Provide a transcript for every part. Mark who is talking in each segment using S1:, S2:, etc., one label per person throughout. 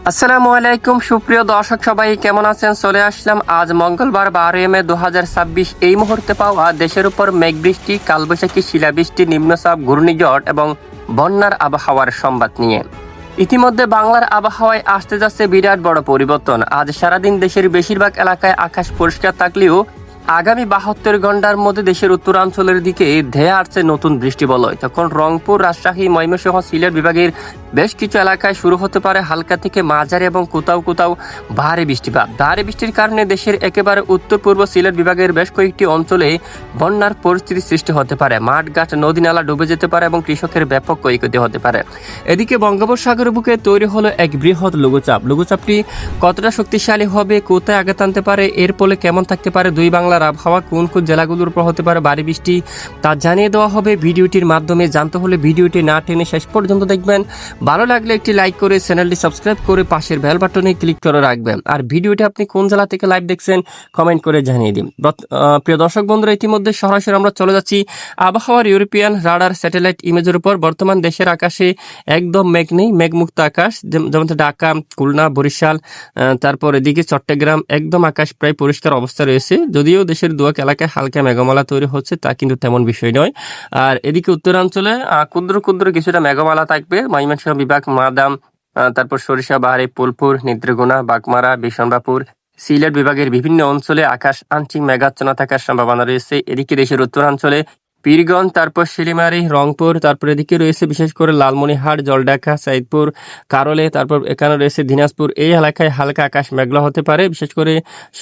S1: আসসালামু আলাইকুম সুপ্রিয় দর্শক, সবাই কেমন আছেন? চলে আসলাম আজ মঙ্গলবার 12 মে 2026 এই মুহূর্তে পাওয়া দেশের উপর মেঘবৃষ্টি, কালবৈশাখী, শিলাবৃষ্টি, নিম্নচাপ, ঘূর্ণিঝড় এবং বন্যার আবহাওয়ার সংবাদ নিয়ে। ইতিমধ্যে বাংলার আবহাওয়ায় আসতে যাচ্ছে বিরাট বড় পরিবর্তন। আজ সারাদিন দেশের বেশিরভাগ এলাকায় আকাশ পরিষ্কার থাকলেও আগামী 72 ঘন্টার মধ্যে দেশের উত্তরাঞ্চলের দিকে ধেয়ে আসছে নতুন বৃষ্টি বলয়। তখন রংপুর, রাজশাহী, ময়মনসিংহ, সিলেট বিভাগের বেশ কিছু এলাকায় শুরু হতে পারে হালকা থেকে মাঝারি এবং কোথাও কোথাও ভারী বৃষ্টিপাত। ভারী বৃষ্টির কারণে দেশের একেবারে উত্তর পূর্ব সিলেট বিভাগের বেশ কয়েকটি অঞ্চলে বন্যার পরিস্থিতি সৃষ্টি হতে পারে। মাঠঘাট, নদী নালা ডুবে যেতে পারে এবং কৃষকের ব্যাপক ক্ষয়ক্ষতি হতে পারে। এদিকে বঙ্গোপসাগরের বুকে তৈরি হলো এক বৃহৎ লঘুচাপ। লঘুচাপটি কতটা শক্তিশালী হবে, কোথায় আঘাত আনতে পারে, এর ফলে কেমন থাকতে পারে দুই বাংলার আবহাওয়া, কোন কোন জেলাগুলোর উপর হতে পারে ভারী বৃষ্টি, তা জানিয়ে দেওয়া হবে ভিডিওটির মাধ্যমে। জানতে হলে ভিডিওটি না টেনে শেষ পর্যন্ত দেখবেন। ভালো লাগলে একটি লাইক করে চ্যানেলটি সাবস্ক্রাইব করে পাশের বেল বাটনে ক্লিক করে রাখবেন। আর ভিডিওটি আপনি কোন জেলা থেকে লাইভ দেখছেন কমেন্ট করে জানিয়ে দিন। প্রিয় দর্শক বন্ধুরা, ইতিমধ্যে সরাসরি আমরা চলে যাচ্ছি আবহাওয়ার ইউরোপিয়ান রাডার স্যাটেলাইট ইমেজের উপর। বর্তমান দেশের আকাশে একদম মেঘ নেই, মেঘমুক্ত আকাশ। যেমন ঢাকা, খুলনা, বরিশাল, তারপর এদিকে চট্টগ্রাম একদম আকাশ প্রায় পরিষ্কার অবস্থা রয়েছে। যদিও দেশের দুয়াক এলাকায় হালকা মেঘমালা তৈরি হচ্ছে, তা কিন্তু তেমন বিষয় নয়। আর এদিকে উত্তরাঞ্চলে ক্ষুদ্র ক্ষুদ্র কিছুটা মেঘমালা থাকবে। ময়মনসিংহ বিভাগ, মাদাম, তারপর সরিষাবাড়ি, ফুলপুর, নেত্রকোনা, বাগমারা, বিশনবাপুর, সিলেট বিভাগের বিভিন্ন অঞ্চলে আকাশ আংশিক মেঘাচ্ছন্ন থাকার সম্ভাবনা রয়েছে। এদিকে দেশের উত্তরাঞ্চলে পীরগঞ্জ, তারপর শিলিমারি, রংপুর, তারপর এদিকে রয়েছে বিশেষ করে লালমনিরহাট, জলঢাকা, সাইদপুর, কারলে, তারপর এখানে রয়েছে দিনাজপুর। এই এলাকায় হালকা আকাশ মেঘলা হতে পারে। বিশেষ করে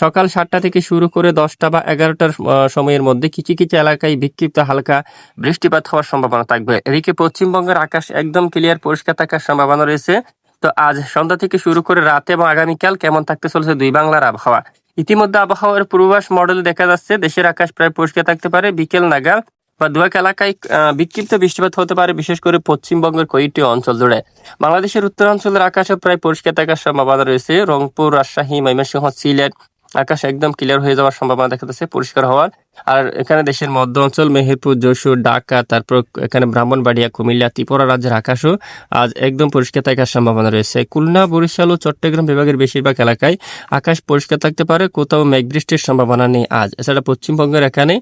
S1: সকাল 7টা থেকে শুরু করে 10টা বা 11টার সময়ের মধ্যে কিছু কিছু এলাকায় বিক্ষিপ্ত হালকা বৃষ্টিপাত হওয়ার সম্ভাবনা থাকবে। এদিকে পশ্চিমবঙ্গের আকাশ একদম ক্লিয়ার পরিষ্কার থাকার সম্ভাবনা রয়েছে। তো আজ সন্ধ্যা থেকে শুরু করে রাতে এবং আগামীকাল কেমন থাকতে চলেছে দুই বাংলার আবহাওয়া। ইতিমধ্যে আবহাওয়ার পূর্বাভাস মডেল দেখা যাচ্ছে দেশের আকাশ প্রায় পরিষ্কার থাকতে পারে বিকেল নাগাদ, বা দুয়াক এলাকায় বিক্ষিপ্ত বৃষ্টিপাত হতে পারে, বিশেষ করে পশ্চিমবঙ্গের কয়েকটি অঞ্চল জুড়ে। বাংলাদেশের উত্তরাঞ্চলের আকাশে প্রায় পরিষ্কার থাকার সম্ভাবনা রয়েছে। রংপুর, রাজশাহী, ময়মনসিংহ, সিলেট আকাশ একদম ক্লিয়ার হয়ে যাওয়ার সম্ভাবনা দেখা যাচ্ছে, পরিষ্কার হওয়ার। আর এখানে দেশের মধ্য অঞ্চল, মেহেরপুর, যশোর, ঢাকা, তারপর এখানে ব্রাহ্মণবাড়িয়া, কুমিল্লা, ত্রিপুরা রাজ্যের আকাশও আজ একদম পরিষ্কার থাকার সম্ভাবনা রয়েছে। খুলনা, বরিশাল ও চট্টগ্রাম বিভাগের বেশিরভাগ এলাকায় আকাশ পরিষ্কার থাকতে পারে, কোথাও মেঘ বৃষ্টির সম্ভাবনা নেই আজ। এছাড়া পশ্চিমবঙ্গের এখানে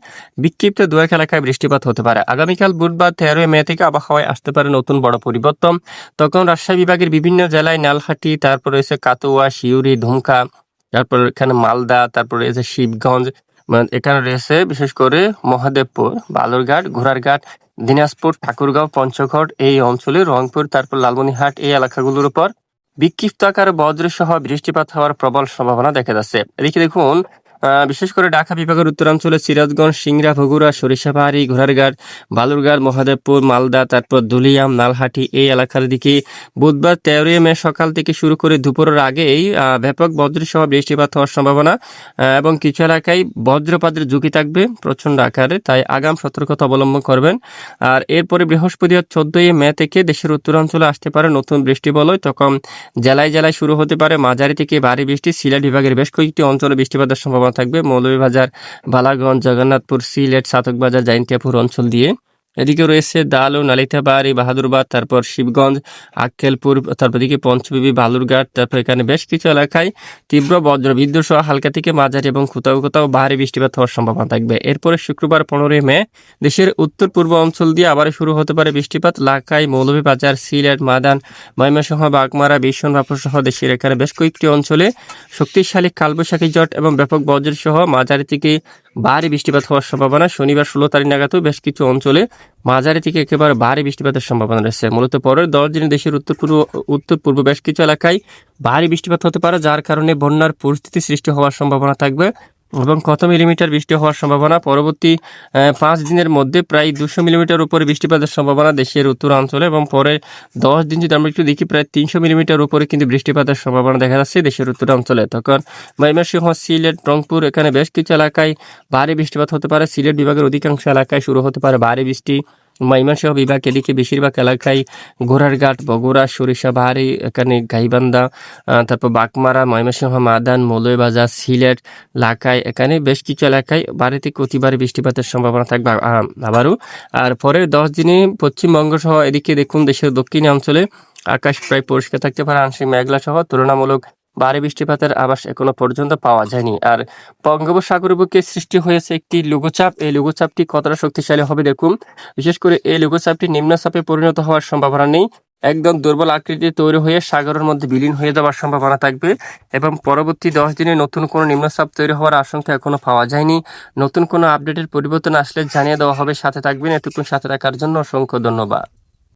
S1: বিক্ষিপ্ত দুয়েক এলাকায় বৃষ্টিপাত হতে পারে। আগামীকাল বুধবার 13 মে থেকে আবহাওয়ায় আসতে পারে নতুন বড় পরিবর্তন। তখন রাজশাহী বিভাগের বিভিন্ন জেলায় নালহাটি, তারপর রয়েছে কাতুয়া, শিউরি, ধুমকা, তারপর এখানে মালদা, তারপর রয়েছে শিবগঞ্জ, এখানে রয়েছে বিশেষ করে মহাদেবপুর, বালুরঘাট, ঘোড়ারঘাট, দিনাজপুর, ঠাকুরগাঁও, পঞ্চগড় এই অঞ্চলে, রংপুর, তারপর লালমনিরহাট এই এলাকাগুলোর উপর বিক্ষিপ্ত আকারে বজ্র সহ বৃষ্টিপাত হওয়ার প্রবল সম্ভাবনা দেখা যাচ্ছে। এদিকে দেখুন, বিশেষ করে ঢাকা বিভাগের উত্তরাঞ্চলে সিরাজগঞ্জ, সিংড়া, বগুড়া, সরিষাবাড়ি, ঘোড়ারঘাট, বালুরঘাট, মহাদেবপুর, মালদা, তারপর দুলিয়াম, নালহাটি এই এলাকার দিকে বুধবার 13 মে সকাল থেকে শুরু করে দুপুরের আগেই ব্যাপক বজ্রসহ বৃষ্টিপাত হওয়ার সম্ভাবনা এবং কিছু এলাকায় বজ্রপাতের ঝুঁকি থাকবে প্রচন্ড আকারে, তাই আগাম সতর্কতা অবলম্বন করবেন। আর এরপরে বৃহস্পতিবার 14 মে থেকে দেশের উত্তরাঞ্চলে আসতে পারে নতুন বৃষ্টি বলয়। তখন জেলায় জেলায় শুরু হতে পারে মাঝারি থেকে ভারী বৃষ্টি। সিলেট বিভাগের বেশ কয়েকটি অঞ্চলে বৃষ্টিপাতের সম্ভাবনা থাকবে, মৌলভীবাজার, বালাগঞ্জ, জগন্নাথপুর, সিলেট, সাতকবাজার, জাইন্তিয়াপুর অঞ্চল দিয়ে। এদিকে রয়েছে দালু, নালিতাবাড়ি, বাহাদুরবাদ, তারপর শিবগঞ্জ, আক্কেলপুর, তারপর দিকে পঞ্চবিবি, বালুরঘাট, তারপর এখানে বেশ কিছু এলাকায় তীব্র বজ্র বিদ্যুৎ সহ হালকা থেকে মাঝারি এবং কোথাও কোথাও ভারী বৃষ্টিপাত হওয়ার সম্ভাবনা থাকবে। এরপরে শুক্রবার 15 মে দেশের উত্তর পূর্ব অঞ্চল দিয়ে আবার শুরু হতে পারে বৃষ্টিপাত। লাখাই, মৌলভীবাজার, সিলেট, মাদান, ময়মনসিংহ, বাগমারা, বিশনবাপুর সহ দেশের এখানে বেশ কয়েকটি অঞ্চলে শক্তিশালী কালবৈশাখী ঝড় এবং ব্যাপক বজ্র সহ মাঝারি থেকে ভারী বৃষ্টিপাত হওয়ার সম্ভাবনা। শনিবার 16 তারিখ নাগাদও বেশ কিছু অঞ্চলে মাঝারি থেকে একেবারে ভারী বৃষ্টিপাতের সম্ভাবনা রয়েছে। মূলত পরের 10 দিনে দেশের উত্তর পূর্ব বেশ কিছু এলাকায় ভারী বৃষ্টিপাত হতে পারে, যার কারণে বন্যার পরিস্থিতি সৃষ্টি হওয়ার সম্ভাবনা থাকবে এবং কত মিলিমিটার বৃষ্টি হওয়ার সম্ভাবনা পরবর্তী 5 দিনের মধ্যে প্রায় 200 মিলিমিটার উপরে বৃষ্টিপাতের সম্ভাবনা দেশের উত্তরাঞ্চলে, এবং পরে 10 দিন যদি আমরা একটু দেখি প্রায় 300 মিলিমিটার উপরে কিন্তু বৃষ্টিপাতের সম্ভাবনা দেখা যাচ্ছে দেশের উত্তরাঞ্চলে। তখন ময়মনসিংহ, সিলেট, রংপুর এখানে বেশ কিছু এলাকায় ভারী বৃষ্টিপাত হতে পারে। সিলেট বিভাগের অধিকাংশ এলাকায় শুরু হতে পারে ভারী বৃষ্টি। ময়মনসিংহ বিভাগ এদিকে বেশিরভাগ এলাকায় ঘোড়ারঘাট, বগুড়া, সরিষাবাড়ি, এখানে গাইবান্ধা, তারপর বাগমারা, ময়মনসিংহ, মাদান, মৌলভীবাজার, সিলেট, লাখাই এখানে বেশ কিছু এলাকায় ভারী থেকে অতি ভারী বৃষ্টিপাতের সম্ভাবনা থাকবে আবারও। আর পরের 10 দিনে পশ্চিমবঙ্গ সহ এদিকে দেখুন দেশের দক্ষিণ অঞ্চলে আকাশ প্রায় পরিষ্কার থাকতে পারে, আংশিক মেঘলা সহ তুলনামূলক ভারী বৃষ্টিপাতের আভাস এখনো পর্যন্ত পাওয়া যায়নি। আর বঙ্গোপসাগরের বুকে সৃষ্টি হয়েছে একটি লঘুচাপ। এই লঘুচাপটি কতটা শক্তিশালী হবে দেখুন। বিশেষ করে এই লঘুচাপটি নিম্নচাপে পরিণত হওয়ার সম্ভাবনা নেই। একদম দুর্বল আকৃতি তৈরি হয়ে সাগরের মধ্যে বিলীন হয়ে যাওয়ার সম্ভাবনা থাকবে এবং পরবর্তী 10 দিনে নতুন কোনো নিম্নচাপ তৈরি হওয়ার আশঙ্কা এখনো পাওয়া যায়নি। নতুন কোনো আপডেটের পরিবর্তন আসলে জানিয়ে দেওয়া হবে। সাথে থাকবেন। এতক্ষণ সাথে থাকার জন্য অসংখ্য ধন্যবাদ।